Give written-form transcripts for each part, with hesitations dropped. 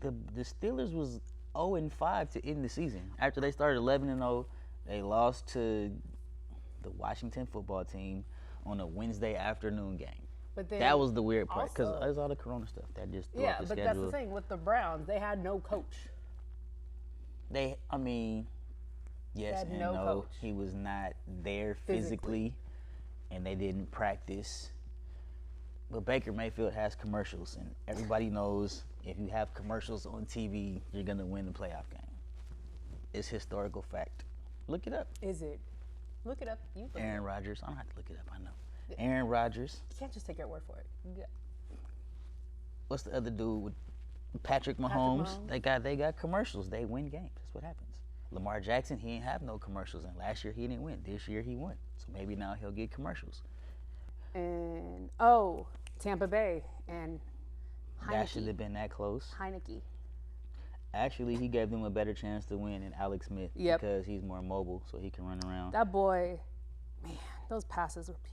the Steelers was 0-5 to end the season. After they started 11-0, they lost to the Washington football team on a Wednesday afternoon game. But then That was the weird part because also- there's all the Corona stuff that just threw Yeah, off the but schedule. that's the thing with the Browns. They had no coach. I mean, yes Had and no no. coach. He was not there physically, and they didn't practice. But Baker Mayfield has commercials, and everybody knows if you have commercials on TV, you're going to win the playoff game. It's historical fact. Look it up. Is it? Look it up. You look Aaron Rodgers. I don't have to look it up. I know. Aaron Rodgers. You can't just take your word for it. What's the other dude with Patrick Mahomes? They got commercials. They win games. That's what happens. Lamar Jackson, he didn't have no commercials, and last year he didn't win. This year he won. So maybe now he'll get commercials. And Tampa Bay and That should Heineke. have been that close. Heineke. Actually, he gave them a better chance to win than Alex Smith Yep. because he's more mobile, so he can run around. That boy, man, those passes were beautiful.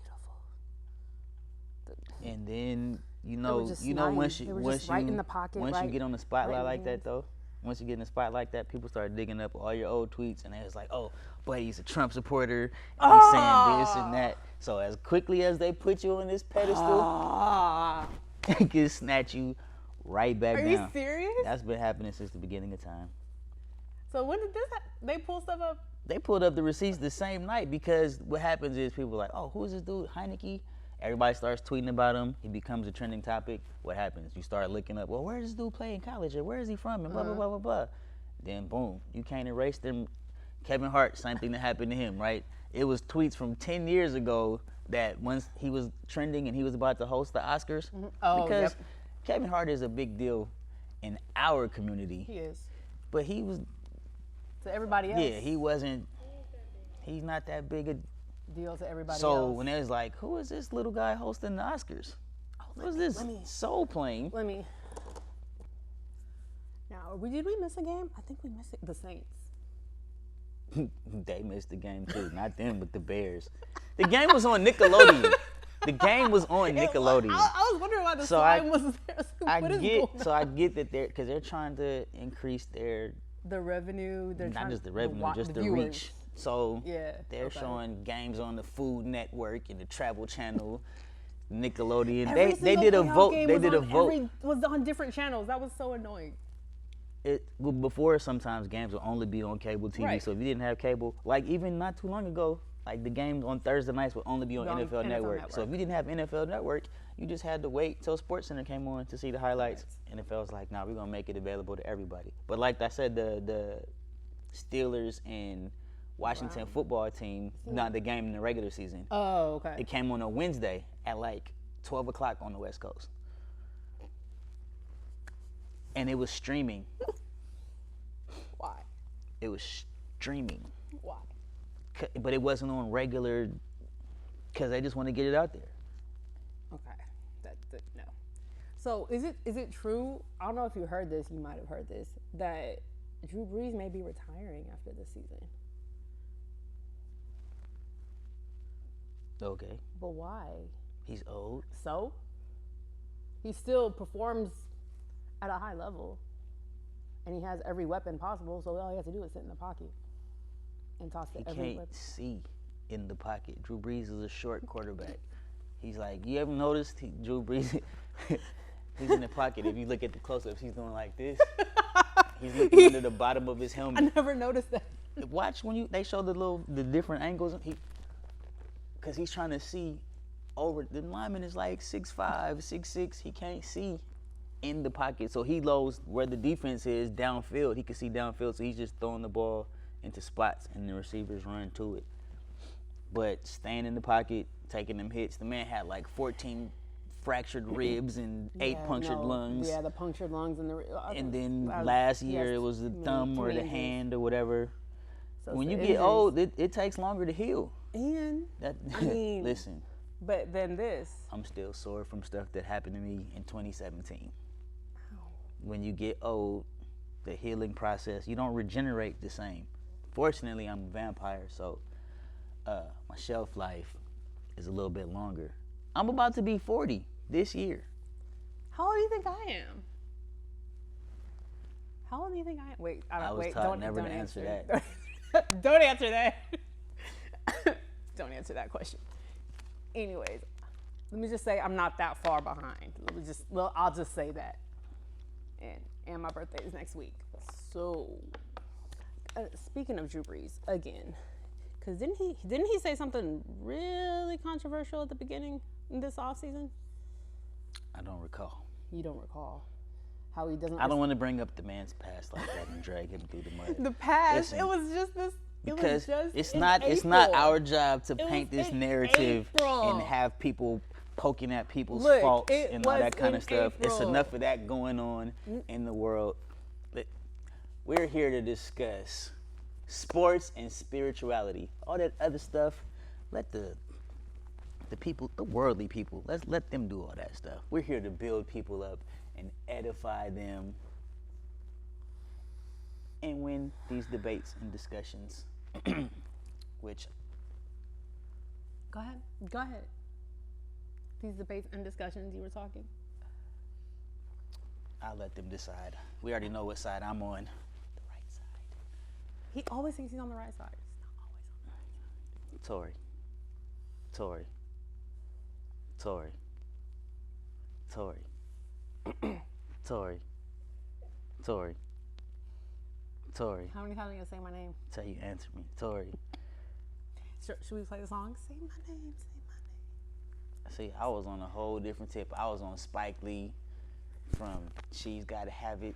And then They were just nice. once They you were once just right you in the pocket, once right- you get on the spotlight right in like the that hands. though, once you get in the spot like that, people start digging up all your old tweets, and it's like, oh, but he's a Trump supporter, and he's saying this and that. So as quickly as they put you on this pedestal, they can snatch you right back Are down. you serious? That's been happening since the beginning of time. So when did this they pull stuff up? They pulled up the receipts the same night because what happens is people are like, oh, who's this dude, Heineke? Everybody starts tweeting about him. He becomes a trending topic. What happens? You start looking up, well, where does this dude play in college? Or where is he from? And blah, blah, blah, blah, blah. Then, boom, you can't erase them. Kevin Hart, same thing that happened to him, right? It was tweets from 10 years ago that once he was trending and he was about to host the Oscars. Oh, because yep. Kevin Hart is a big deal in our community. He is. But he was, To everybody else. yeah, he's not that big a Deal to everybody So else. when it was like, who is this little guy hosting the Oscars? Who's this soul playing? Let me. Now, did we miss a game? I think we missed it. The Saints. They missed the game too. Not them, but the Bears. The game was on Nickelodeon. The game was on Nickelodeon. I was wondering why the So slime was there. I get that they're trying to increase their the revenue. They're not trying just the revenue, just the viewers. reach. So Yeah, they're okay. showing games on the Food Network and the Travel Channel, Nickelodeon. Every They single did a playoff vote. game They was did a on vote. was on different channels. That was so annoying. Well, before sometimes games would only be on cable TV. Right. So if you didn't have cable, like even not too long ago, like the games on Thursday nights would only be on On NFL NFL Network. So Network. if you didn't have NFL Network, you just had to wait till SportsCenter came on to see the highlights. NFL's like, nah, we're gonna make it available to everybody. But like I said, the Steelers and Washington football team, not the game in the regular season. Oh, okay. It came on a Wednesday at like 12 o'clock on the West Coast. And it was streaming. Why? It was streaming. Why? But it wasn't on regular because they just want to get it out there. Okay. That no. So is it true? I don't know if you heard this. You might have heard this that Drew Brees may be retiring after this season. Okay. But why? He's old. So? He still performs at a high level. And he has every weapon possible, so all he has to do is sit in the pocket and toss He to every can't weapon. see in the pocket. Drew Brees is a short quarterback. He's like, you ever noticed Drew Brees? He's in the pocket. If you look at the close-ups, he's doing like this. He's looking under the bottom of his I helmet. never noticed that. Watch when they show the different angles. Because he's trying to see over. The lineman is like 6'5", 6'6". He can't see in the pocket, so he knows where the defense is downfield. He can see downfield, so he's just throwing the ball into spots, and the receivers run to it. But staying in the pocket, taking them hits. The man had like 14 fractured ribs and 8 punctured lungs. Yeah, the punctured lungs and the. And then last year it was the thumb or the hand or whatever. When you get old, it takes longer to heal. And I mean, Listen, but then this. I'm still sore from stuff that happened to me in 2017. When you get old, the healing process, you don't regenerate the same. Fortunately, I'm a vampire, so my shelf life is a little bit longer. I'm about to be 40 this year. How old do you think I am? How old do you think I am? Wait, I was wait. taught Don't never don't to answer that. Don't answer that. Don't answer that question. Anyways, let me just say I'm not that far behind. I'll just say that. And my birthday is next week. So, speaking of Drew Brees again, because didn't he say something really controversial at the beginning in this offseason? I don't recall. You don't recall how he doesn't. I don't want to bring up the man's past like that and drag him through the mud. The past. Listen, it was just this. Because it's not April. our job to paint this narrative April. and have people poking at people's Look, faults it and all was that kind in of stuff. It's April. enough of that going on in the world. We're here to discuss sports and spirituality. All that other stuff, let the people, the worldly people, let them do all that stuff. We're here to build people up and edify them and win these debates and discussions. Which Go ahead. These debates and discussions you were talking. I'll let them decide. We already know what side I'm on. The right side. He always thinks he's on the right side. He's not always on the right side. Tory. Tory. Tory. Tory. Tory. Tory. How many times are you gonna say my name? Tell you answer me. Tory. Should we play the song? Say my name, say my name. See, I was on a whole different tip. I was on Spike Lee from She's Gotta Have It.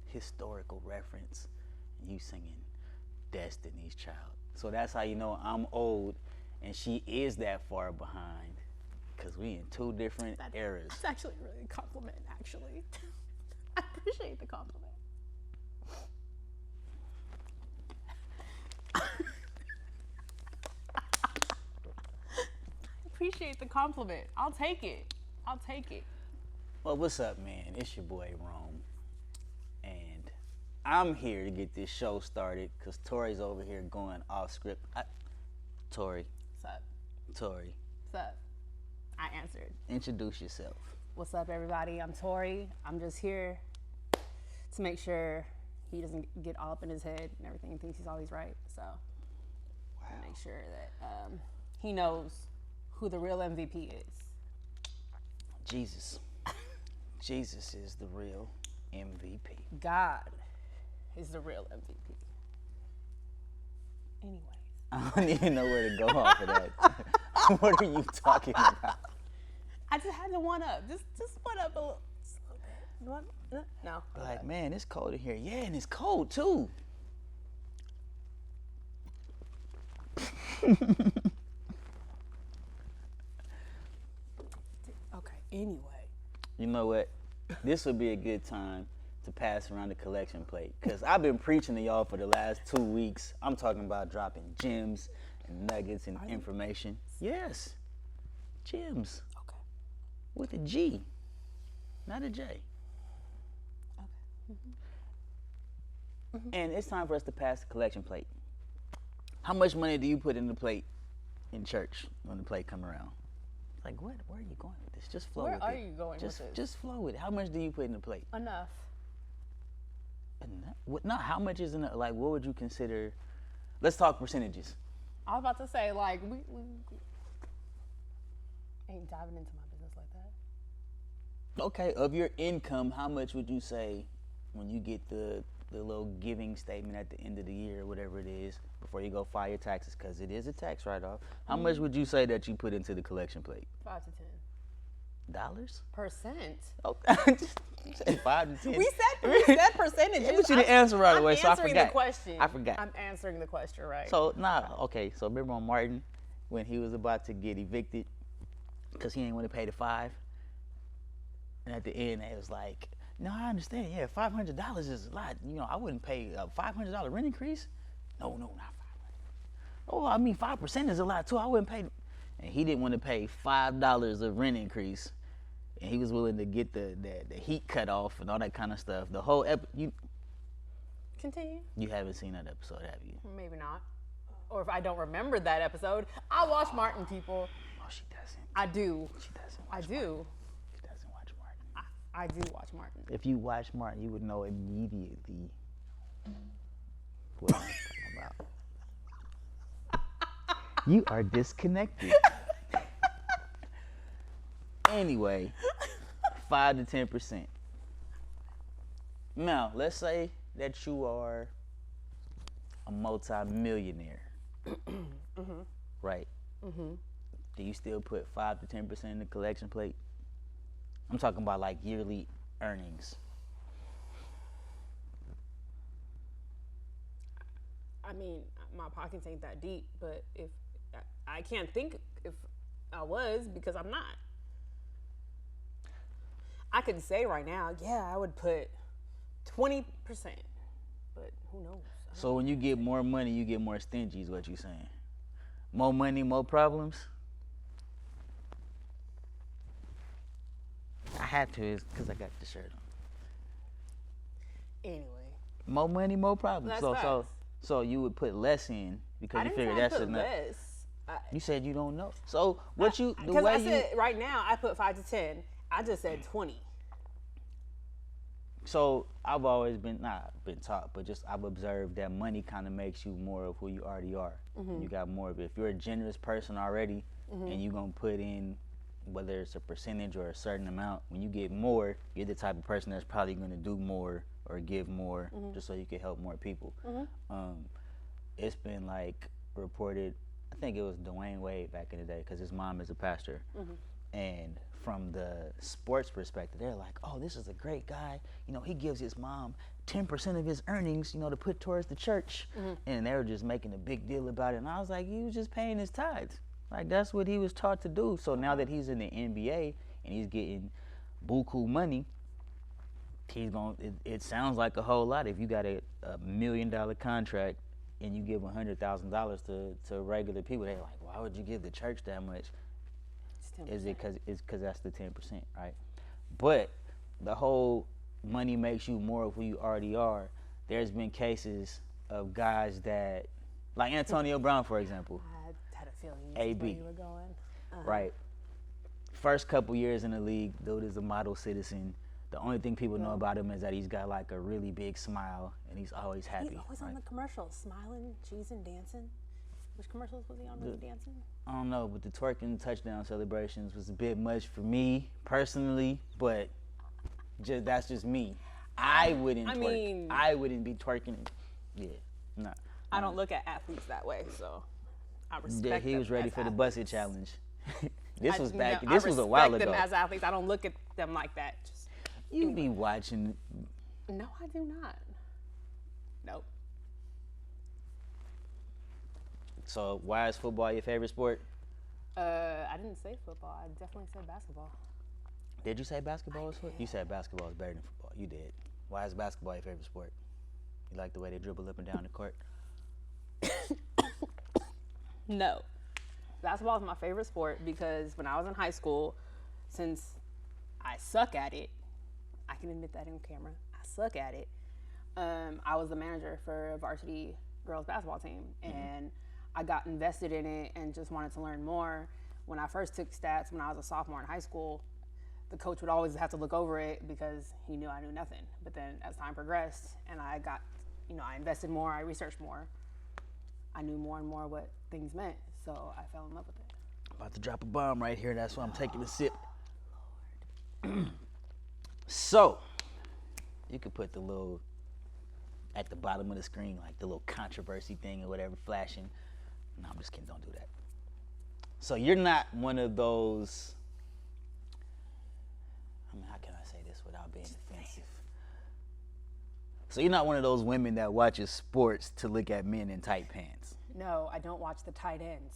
Historical reference. You singing Destiny's Child. So that's how you know I'm old and she is that far behind. Because we in two different eras. That's actually really a compliment, actually. I appreciate the compliment. Appreciate the compliment. I'll take it. Well, what's up, man? It's your boy Rome, and I'm here to get this show started because Tori's over here going off script. Tori. What's up? Tori. What's up? I answered. Introduce yourself. What's up, everybody? I'm Tori. I'm just here to make sure he doesn't get all up in his head and everything and thinks he's always right. So, make sure that he knows who the real MVP is. Jesus. Jesus is the real MVP. God is the real MVP. Anyways. I don't even know where to go off of that. What are you talking about? I just had to one up. Just one up a little. Just a little bit. No. Like, man, it's cold in here. Yeah, and it's cold too. Okay, anyway. You know what? This would be a good time to pass around the collection plate because I've been preaching to y'all for the last 2 weeks. I'm talking about dropping gems and nuggets and information. Yes, gems. Okay. With a G, not a J. Okay. Mm-hmm. And it's time for us to pass the collection plate. How much money do you put in the plate in church when the plate come around? Like, what? Where are you going with this? Just flow with it. Where are you going with this? Just flow with it. How much do you put in the plate? Enough. Not how much is enough. Like, what would you consider? Let's talk percentages. I was about to say, like, we ain't diving into my business like that. Okay, of your income, how much would you say when you get the little giving statement at the end of the year, whatever it is, before you go file your taxes, because it is a tax write-off? How much would you say that you put into the collection plate? 5 to 10. Dollars? Percent. Oh, just say 5 to 10. We said percentages. I want you to answer right away, so I I'm answering the forgot. question. I forgot. I'm answering the question, right? So, okay, so remember on Martin, when he was about to get evicted, because he ain't want to pay the 5? And at the end, they was like, no, I understand. Yeah, $500 is a lot. You know, I wouldn't pay a $500 rent increase. No, not 500. Oh, I mean, 5% is a lot too. I wouldn't pay. And he didn't want to pay $5 of rent increase, and he was willing to get the heat cut off and all that kind of stuff. The whole Continue. You haven't seen that episode, have you? Maybe not. Or if I don't remember that episode, I watch Martin, people. Oh, she doesn't. I do. She doesn't. I do. She doesn't watch Martin. I do watch Martin. If you watch Martin, you would know immediately what I'm talking about. You are disconnected. Anyway, 5 to 10%. Now, let's say that you are a multi-millionaire, right? Do you still put 5 to 10% in the collection plate? I'm talking about like yearly earnings. I mean, my pockets ain't that deep, but if I can't think if I was, because I'm not. I could say right now, yeah, I would put 20%, but who knows? So when you get more money, you get more stingy is what you're saying. More money, more problems? I had to because I got the shirt on. Anyway. More money, more problems. That's So you would put less in because you figure that's enough. Less. You said you don't know. So what you the because way I said right now I put 5 to 10. I just said 20. So I've always been not been taught, but just I've observed that money kind of makes you more of who you already are. You got more of it. If you're a generous person already, and you're gonna put in whether it's a percentage or a certain amount, when you get more, you're the type of person that's probably gonna do more or give more just so you can help more people. It's been like reported. I think it was Dwayne Wade back in the day because his mom is a pastor, and from the sports perspective, they're like, oh, this is a great guy. You know, he gives his mom 10% of his earnings, you know, to put towards the church. And they were just making a big deal about it. And I was like, he was just paying his tithes. Like, that's what he was taught to do. So now that he's in the NBA and he's getting buku money, it sounds like a whole lot. If you got a $1 million contract and you give $100,000 to regular people, they're like, why would you give the church that much? Is it because that's the 10%, right? But the whole money makes you more of who you already are. There's been cases of guys that, like Antonio Brown, for example. I had a feeling AB. you were going. Right. First couple years in the league, dude is a model citizen. The only thing people know about him is that he's got like a really big smile and he's always happy. He's always on the commercials, smiling, cheesing, dancing. Which commercials was he on? Was he dancing? I don't know, but the twerking touchdown celebrations was a bit much for me personally, but that's just me. I wouldn't twerk. I wouldn't be twerking. Yeah, no. I don't look at athletes that way, so I respect them. Yeah, he was ready for the busted challenge. This was a while ago. I respect them as athletes. I don't look at them like that. Just, you be watching. No, I do not. Nope. So why is football your favorite sport? I didn't say football. I definitely said basketball. Did you say basketball was football? You said basketball is better than football. You did. Why is basketball your favorite sport? You like the way they dribble up and down the court? No. Basketball is my favorite sport because when I was in high school, since I suck at it, I can admit that on camera, I suck at it, I was the manager for a varsity girls basketball team, and I got invested in it and just wanted to learn more. When I first took stats when I was a sophomore in high school, the coach would always have to look over it because he knew I knew nothing. But then as time progressed and I got, I invested more, I researched more, I knew more and more what things meant. So I fell in love with it. I'm about to drop a bomb right here. That's why I'm taking a sip. So, you could put the little, at the bottom of the screen, like the little controversy thing or whatever flashing. No, I'm just kidding. Don't do that. So you're not one of those, how can I say this without being offensive? So you're not one of those women that watches sports to look at men in tight pants. No, I don't watch the tight ends.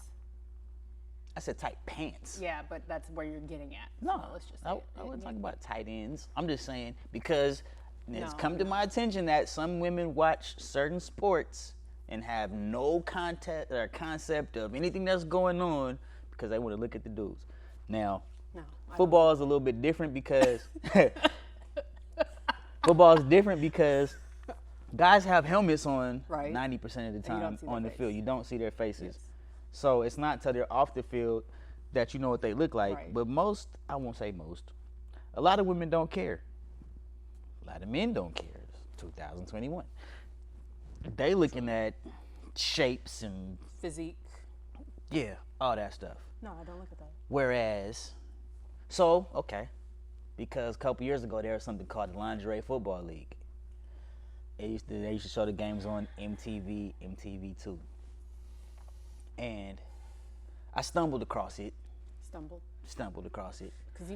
I said tight pants. Yeah, but that's where you're getting at. No, so let's just I wasn't talking about tight ends. I'm just saying because it's come to my attention that some women watch certain sports and have no context or concept of anything that's going on because they want to look at the dudes. Now, football is a little bit different because guys have helmets on 90% of the time on the field. You don't see their faces. Yes. So it's not till they're off the field that you know what they look like. Right. But most, I won't say most, a lot of women don't care. A lot of men don't care. It's 2021. They looking at shapes and Physique. yeah, all that stuff. No, I don't look at that. Whereas, okay, because a couple years ago there was something called the Lingerie Football League. They used to show the games on MTV, MTV2, and I stumbled across it. Stumbled across it. Because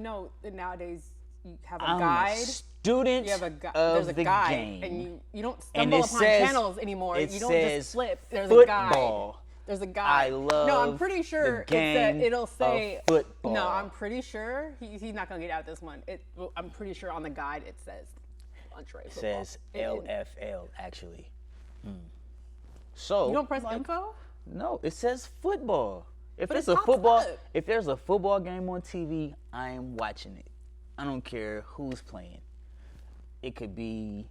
nowadays you have a I'm guide. a student You have a guide. of There's the a guide, game. and you don't stumble upon channels anymore. You don't just flip. There's football. a guide. There's a guide. I love No, I'm pretty sure the game it'll say of football. No, I'm pretty sure he's not gonna get out this one. I'm pretty sure on the guide it says lingerie football. It says LFL actually. So You don't press info? no, it says football. If But it's it a pops football, up. if there's a football game on TV, I am watching it. I don't care who's playing. It could be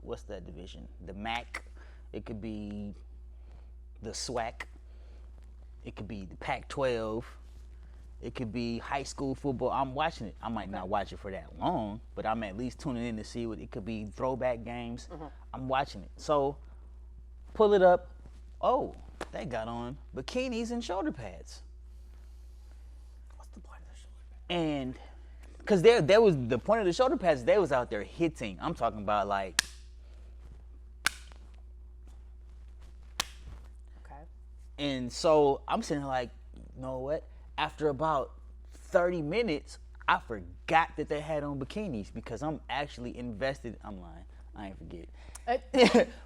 what's that division? The MAC. It could be the SWAC. It could be the Pac-12. It could be high school football. I'm watching it. I might not watch it for that long, but I'm at least tuning in to see what it could be. Throwback games. I'm watching it. So pull it up. Oh, they got on bikinis and shoulder pads. What's the point of the shoulder pad? And because there was the point of the shoulder pads, they was out there hitting. I'm talking about like. Okay. And so I'm sitting there like, you know what? After about 30 minutes, I forgot that they had on bikinis because I'm actually invested. I'm lying. I ain't forget.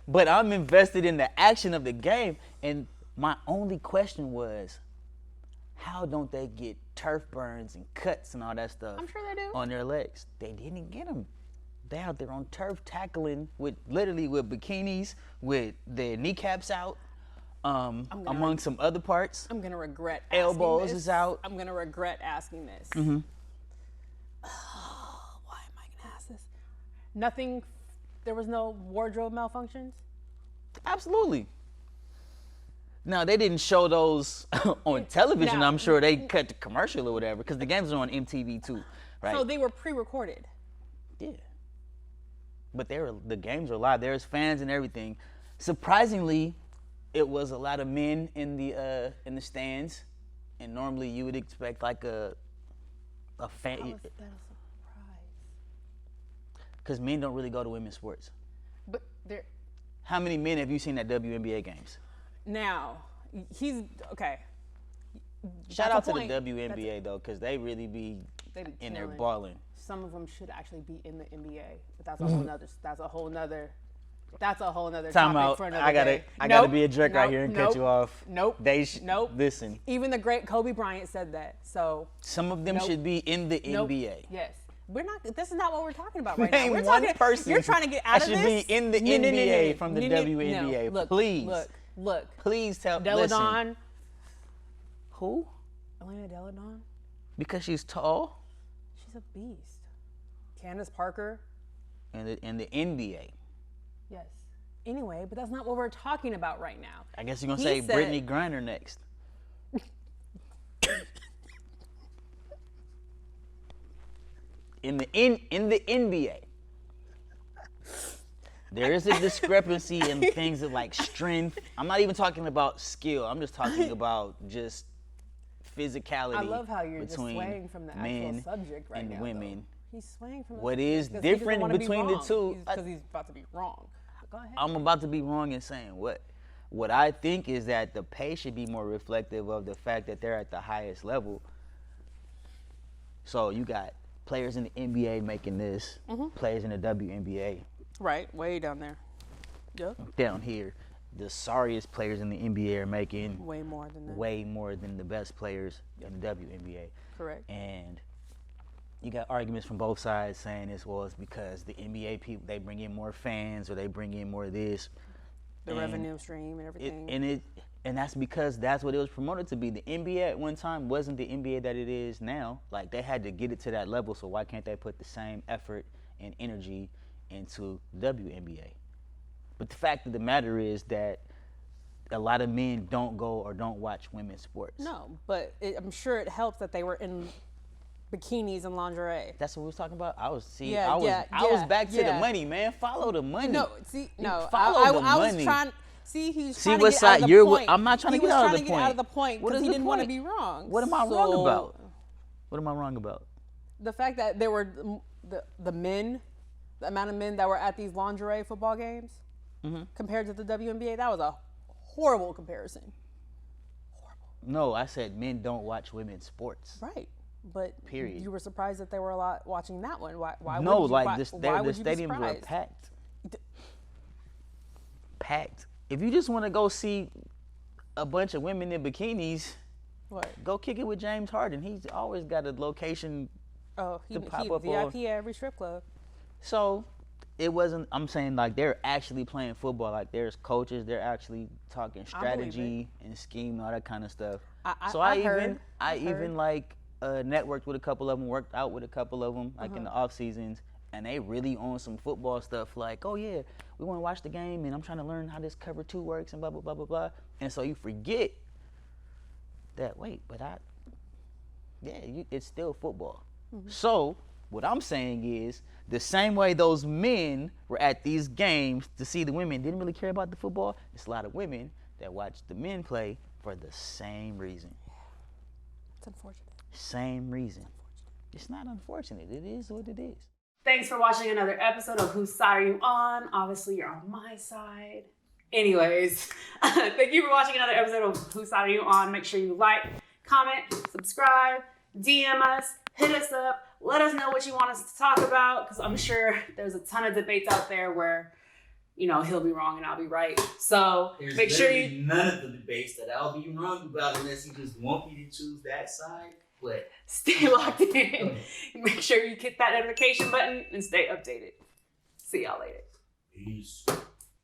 But I'm invested in the action of the game. And my only question was, how don't they get turf burns and cuts and all that stuff I'm sure they do. on their legs? They didn't get them. They out there on turf tackling with bikinis, with their kneecaps out, among some other parts. I'm gonna regret asking Elbows this. is out. I'm gonna regret asking this. Why am I gonna ask this? Nothing. There was no wardrobe malfunctions. Absolutely. Now, they didn't show those on television. Now- I'm sure they cut the commercial or whatever because the games are on MTV too, right? So they were pre-recorded. Yeah. But the games are live. There's fans and everything. Surprisingly, it was a lot of men in the stands, and normally you would expect like a fan. How is that a surprise? Because men don't really go to women's sports. But there. How many men have you seen at WNBA games? Now, he's okay. Shout out That's to a the point. WNBA though, because they really be They be in there killing. balling. Some of them should actually be in the NBA, but that's a whole nother. That's a whole nother Time topic out. for another I gotta day. be a jerk right here and cut you off. Nope. Nope. Listen. Even the great Kobe Bryant said that. So Some of them Nope. should be in the nope. NBA. Yes. We're not. This is not what we're talking about right Name now. We're one talking, person You're trying to get out that of should this. be in the NBA from the WNBA. No. Look, Please. Look. Please tell. Deladon. Listen. Who? Elena Deladon. Because she's tall. She's a beast. Candace Parker. In the NBA. Yes. Anyway, but that's not what we're talking about right now. I guess you're gonna He say said- Brittany Griner next. in the NBA. There is a discrepancy in things of like strength. I'm not even talking about skill. I'm just talking about just physicality. I love how you're just between swaying from the actual men subject right and now. women. Though. He's swaying from the What subject is 'cause he doesn't different wanna be between the wrong. two- Because he's about to be wrong. Go ahead. I'm about to be wrong in saying what? What I think is that the pay should be more reflective of the fact that they're at the highest level. So you got players in the NBA making this, players in the WNBA Right, way down there. Yep. down here. The sorriest players in the NBA are making Way more than that. way more than the best players in the WNBA. Correct. And you got arguments from both sides saying this was because the NBA people, they bring in more fans or they bring in more of this. The and revenue stream and everything. And that's because that's what it was promoted to be. The NBA at one time wasn't the NBA that it is now. Like, they had to get it to that level, so why can't they put the same effort and energy into WNBA? But the fact of the matter is that a lot of men don't go or don't watch women's sports. No, but I'm sure it helps that they were in bikinis and lingerie. That's what we was talking about. I was back to the money, man. Follow the money. No, see, no. Follow the I money. was trying. See, he was See trying what to get side out of the you're point. I'm not trying to get out of the point. He was trying to get out of the point What because is he the didn't want to point? be wrong. What am I wrong about? What am I wrong about? The fact that there were the amount of men that were at these lingerie football games compared to the WNBA, that was a horrible comparison. No, I said men don't watch women's sports. Right. But Period. you were surprised that there were a lot watching that one. Why No, would you, like why the would you be stadiums were surprised? packed. Packed. If you just want to go see a bunch of women in bikinis, What? go kick it with James Harden. He's always got a location. Oh, he pop up VIP at every strip club. So it wasn't. I'm saying like they're actually playing football. Like there's coaches. They're actually talking strategy and scheme and all that kind of stuff. I even like networked with a couple of them, worked out with a couple of them, like in the off seasons, and they really on some football stuff. Like, oh yeah, we want to watch the game, and I'm trying to learn how this cover 2 works, and blah blah blah blah blah. And so you forget that. Wait, but it's still football. So what I'm saying is the same way those men were at these games to see the women, didn't really care about the football. It's a lot of women that watch the men play for the same reason. It's unfortunate. Same reason. It's not unfortunate. It is what it is. Thanks for watching another episode of Whose Side Are You On? Obviously, you're on my side. Anyways, thank you for watching another episode of Whose Side Are You On? Make sure you like, comment, subscribe, DM us, hit us up, let us know what you want us to talk about, because I'm sure there's a ton of debates out there where, you know, he'll be wrong and I'll be right. So There's make sure you... none of the debates that I'll be wrong about unless you just want me to choose that side. But stay locked in. Make sure you hit that notification button and stay updated. See y'all later. peace.